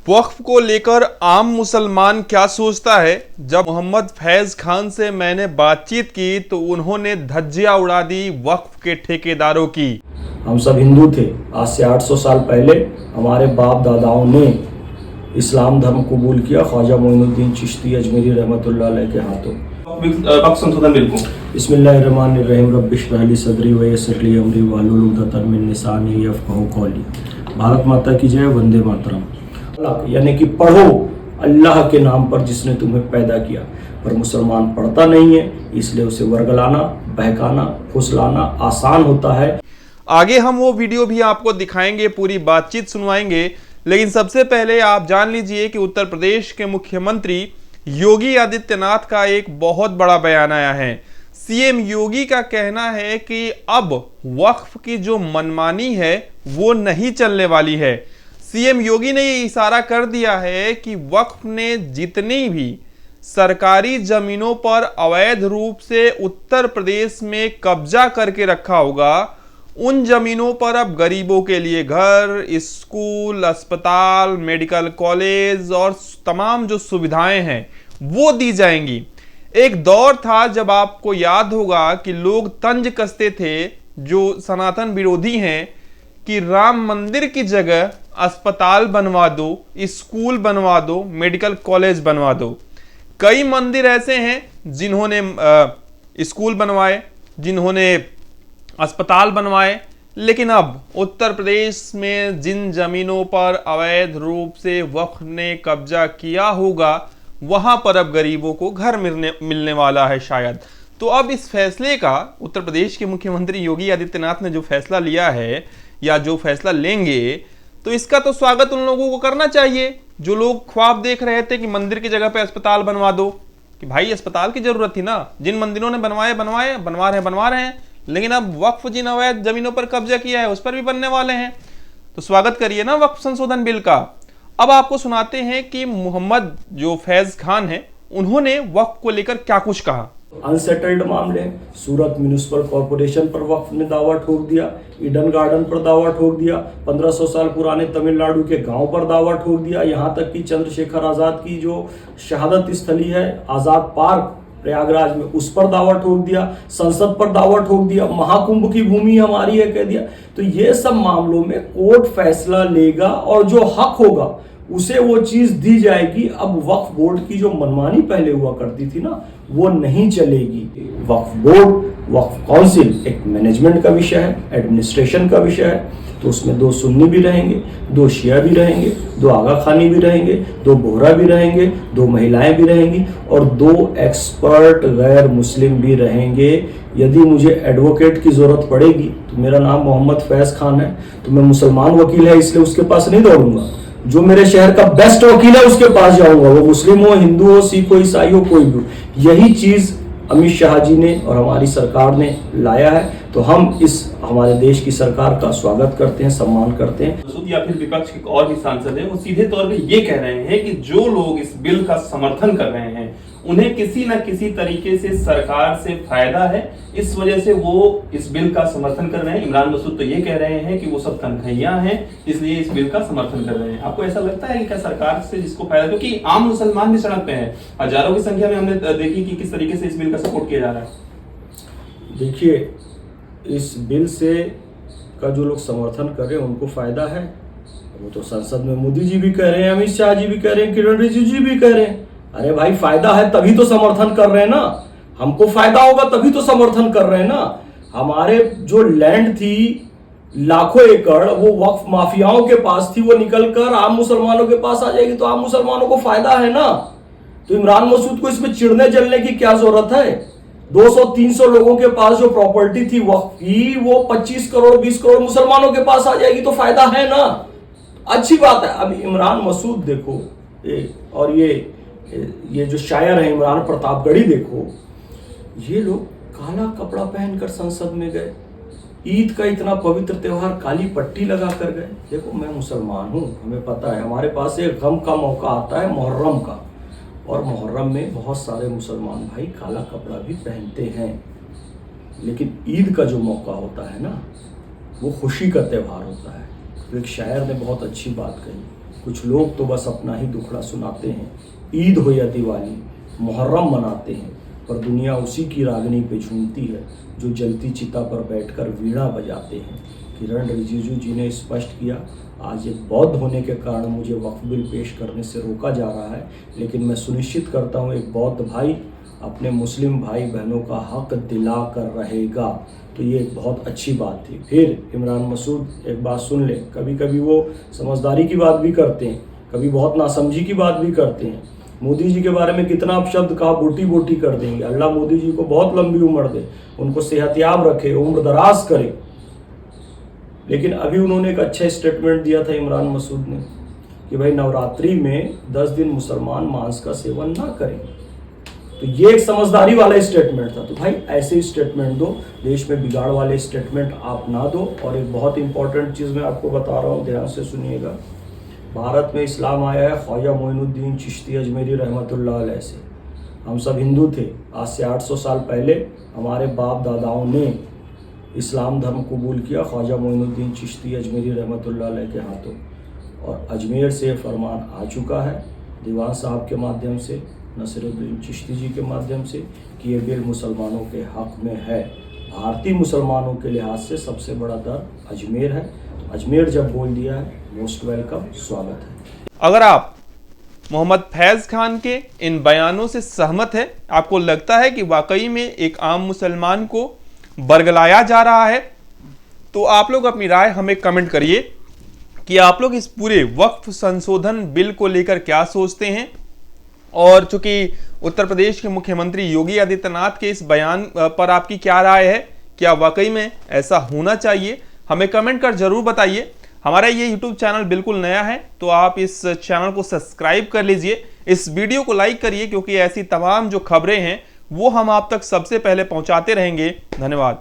वक्फ को लेकर आम मुसलमान क्या सोचता है? जब मोहम्मद फैज खान से मैंने बातचीत की तो उन्होंने धज्जियां उड़ा दी वक्फ के ठेकेदारों की। हम सब हिंदू थे। आज से 800 साल पहले हमारे बाप दादाओं ने इस्लाम धर्म कबूल किया ख्वाजा मोइनुद्दीन चिश्ती अजमेरी रहमतुल्लाह अलैह के हाथों। वक्फ संशोधन बिल को बिस्मिल्लाहिर्रहमानिर्रहीम रब्बिश इश्रह ली सदरी व यस्सिर ली अमरी वाहलुल उक़दतम मिन लिसानी यफ़क़हू क़ौली। भारत माता की जय, वंदे मातरम। यानी कि पढ़ो अल्लाह के नाम पर जिसने तुम्हें पैदा किया, पर मुसलमान पढ़ता नहीं है, इसलिए उसे वर्गलाना, बहकाना, फुसलाना आसान होता है। आगे हम वो वीडियो भी आपको दिखाएंगे, पूरी बातचीत सुनवाएंगे, लेकिन सबसे पहले आप जान लीजिए कि उत्तर प्रदेश के मुख्यमंत्री योगी आदित्यनाथ का एक बहुत बड़ा बयान आया है। सीएम योगी का कहना है कि अब वक्फ की जो मनमानी है वो नहीं चलने वाली है। सीएम योगी ने ये इशारा कर दिया है कि वक्फ ने जितनी भी सरकारी जमीनों पर अवैध रूप से उत्तर प्रदेश में कब्जा करके रखा होगा, उन जमीनों पर अब गरीबों के लिए घर, स्कूल, अस्पताल, मेडिकल कॉलेज और तमाम जो सुविधाएं हैं वो दी जाएंगी। एक दौर था जब आपको याद होगा कि लोग तंज कसते थे, जो सनातन विरोधी हैं, कि राम मंदिर की जगह अस्पताल बनवा दो, स्कूल बनवा दो, मेडिकल कॉलेज बनवा दो। कई मंदिर ऐसे हैं जिन्होंने स्कूल बनवाए, जिन्होंने अस्पताल बनवाए, लेकिन अब उत्तर प्रदेश में जिन जमीनों पर अवैध रूप से वक्फ ने कब्जा किया होगा, वहां पर अब गरीबों को घर मिलने वाला है शायद। तो अब इस फैसले का उत्तर प्रदेश के मुख्यमंत्री योगी आदित्यनाथ ने जो फैसला लिया है या जो फैसला लेंगे, तो इसका तो स्वागत उन लोगों को करना चाहिए जो लोग ख्वाब देख रहे थे कि मंदिर की जगह पे अस्पताल बनवा दो। कि भाई अस्पताल की जरूरत थी ना, जिन मंदिरों ने बनवा रहे हैं, लेकिन अब वक्फ जिन अवैध जमीनों पर कब्जा किया है उस पर भी बनने वाले हैं, तो स्वागत करिए ना वक्फ संशोधन बिल का। अब आपको सुनाते हैं कि मोहम्मद जो फैज खान है, उन्होंने वक्फ को लेकर क्या कुछ कहा। अनसेटल्ड मामले, सूरत म्यूनिसिपल कॉर्पोरेशन पर वक्फ ने दावा ठोक दिया, ईडन गार्डन पर दावा ठोक दिया, 1500 साल पुराने तमिलनाडु के गांव पर दावा ठोक दिया, यहाँ तक कि चंद्रशेखर आजाद की जो शहादत स्थली है आजाद पार्क प्रयागराज में, उस पर दावा ठोक दिया, संसद पर दावा ठोक दिया, महाकुंभ की भूमि हमारी है कह दिया। तो ये सब मामलों में कोर्ट फैसला लेगा और जो हक होगा उसे वो चीज दी जाएगी। अब वक्फ बोर्ड की जो मनमानी पहले हुआ करती थी ना, वो नहीं चलेगी। वक्फ बोर्ड, वक्फ काउंसिल एक मैनेजमेंट का विषय है, एडमिनिस्ट्रेशन का विषय है, तो उसमें 2 सुन्नी भी रहेंगे, 2 शिया भी रहेंगे, 2 आगा खानी भी रहेंगे, 2 बोहरा भी रहेंगे, 2 महिलाएं भी रहेंगी और 2 एक्सपर्ट गैर मुस्लिम भी रहेंगे। यदि मुझे एडवोकेट की जरूरत पड़ेगी तो मेरा नाम मोहम्मद फैज खान है, तो मैं मुसलमान वकील है इसलिए उसके पास नहीं दौड़ूंगा। जो मेरे शहर का बेस्ट वकील है उसके पास जाऊंगा, वो मुस्लिम हो, हिंदू हो, सिख हो, ईसाई हो, कोई भी हो। यही चीज अमित शाह जी ने और हमारी सरकार ने लाया है, तो हम इस हमारे देश की सरकार का स्वागत करते हैं, सम्मान करते हैं। मसूद या फिर विपक्ष के और भी सांसद हैं, वो सीधे तौर पे ये कह रहे हैं कि जो लोग इस बिल का समर्थन कर रहे हैं उन्हें किसी न किसी तरीके से सरकार से फायदा है, इस वजह से वो इस बिल का समर्थन कर रहे हैं। इमरान मसूद तो ये कह रहे हैं कि वो सब तनख्वाहियां हैं, इसलिए इस बिल का समर्थन कर रहे हैं। आपको ऐसा लगता है कि क्या सरकार से जिसको फायदा, क्योंकि आम मुसलमान भी सड़क पे हैं, हजारों की संख्या में हमने देखी कि किस तरीके से इस बिल का सपोर्ट किया जा रहा है। देखिए, इस बिल से का जो लोग समर्थन कर रहे हैं उनको फायदा है। वो तो संसद में मोदी जी भी कह रहे हैं, अमित शाह जी भी कह रहे हैं, किरण रिजिजू जी भी कह रहे हैं। अरे भाई, फायदा है तभी तो समर्थन कर रहे हैं ना, हमको फायदा होगा तभी तो समर्थन कर रहे हैं ना। हमारे जो लैंड थी लाखों एकड़, वो वक्फ माफियाओं के पास थी, वो निकलकर आम मुसलमानों के पास आ जाएगी, तो आम मुसलमानों को फायदा है ना। तो इमरान मसूद को इसमें चिढ़ने जलने की क्या जरूरत है? 200-300 लोगों के पास जो प्रॉपर्टी थी वक्फ की, वो 25 करोड़ 20 करोड़ मुसलमानों के पास आ जाएगी, तो फायदा है ना, अच्छी बात है। अब इमरान मसूद देखो, और ये जो शायर है इमरान प्रतापगढ़ी, देखो ये लोग काला कपड़ा पहनकर संसद में गए, ईद का इतना पवित्र त्योहार काली पट्टी लगा कर गए। देखो, मैं मुसलमान हूँ, हमें पता है, हमारे पास एक गम का मौका आता है मुहर्रम का, और मुहर्रम में बहुत सारे मुसलमान भाई काला कपड़ा भी पहनते हैं। लेकिन ईद का जो मौका होता है ना, वो खुशी का त्यौहार होता है। तो एक शायर ने बहुत अच्छी बात कही कुछ लोग तो बस अपना ही दुखड़ा सुनाते हैं। ईद हो या दिवाली, मुहर्रम मनाते हैं, पर दुनिया उसी की रागनी पे झूमती है जो जलती चिता पर बैठकर वीणा बजाते हैं। किरण रिजिजू जी ने स्पष्ट किया, आज एक बौद्ध होने के कारण मुझे वक्फ बिल पेश करने से रोका जा रहा है, लेकिन मैं सुनिश्चित करता हूँ एक बौद्ध भाई अपने मुस्लिम भाई बहनों का हक दिला कर रहेगा। तो ये एक बहुत अच्छी बात थी। फिर इमरान मसूद एक बात सुन ले, कभी कभी वो समझदारी की बात भी करते हैं, कभी बहुत नासमझी की बात भी करते हैं। मोदी जी के बारे में कितना अपशब्द कहा, बोटी बोटी कर देंगे। अल्लाह मोदी जी को बहुत लंबी उम्र दे, उनको सेहतयाब रखे, उम्र दराज करे। लेकिन अभी उन्होंने एक अच्छा स्टेटमेंट दिया था इमरान मसूद ने कि भाई नवरात्रि में 10 दिन मुसलमान मांस का सेवन ना करें। तो ये एक समझदारी वाला स्टेटमेंट था। तो भाई ऐसे स्टेटमेंट दो, देश में बिगाड़ वाले स्टेटमेंट आप ना दो। और एक बहुत इंपॉर्टेंट चीज़ मैं आपको बता रहा हूँ, ध्यान से सुनिएगा। भारत में इस्लाम आया है ख्वाजा मोइनुद्दीन चिश्ती अजमेरी रहमतुल्लाह अलैह से। हम सब हिंदू थे। आज से 800 साल पहले हमारे बाप दादाओं ने इस्लाम धर्म कबूल किया ख्वाजा मोइनुद्दीन चिश्ती अजमेरी रहमतुल्लाह अलैह के हाथों। और अजमेर से फरमान आ चुका है दीवान साहब के माध्यम से, नसीरुद्दीन चिश्ती जी के माध्यम से, कि ये बिल मुसलमानों के हक में है। भारतीय मुसलमानों के लिहाज से सबसे बड़ा दर अजमेर है। अजमेर जब बोल दिया है, मोस्ट वेलकम, स्वागत है। अगर आप मोहम्मद फैज खान के इन बयानों से सहमत है, आपको लगता है कि वाकई में एक आम मुसलमान को बरगलाया जा रहा है, तो आप लोग अपनी राय हमें कमेंट करिए कि आप लोग इस पूरे वक्फ संशोधन बिल को लेकर क्या सोचते हैं। और चूंकि उत्तर प्रदेश के मुख्यमंत्री योगी आदित्यनाथ के इस बयान पर आपकी क्या राय है, क्या वाकई में ऐसा होना चाहिए, हमें कमेंट कर जरूर बताइए। हमारा ये YouTube चैनल बिल्कुल नया है, तो आप इस चैनल को सब्सक्राइब कर लीजिए, इस वीडियो को लाइक करिए, क्योंकि ऐसी तमाम जो खबरें हैं वो हम आप तक सबसे पहले पहुंचाते रहेंगे। धन्यवाद।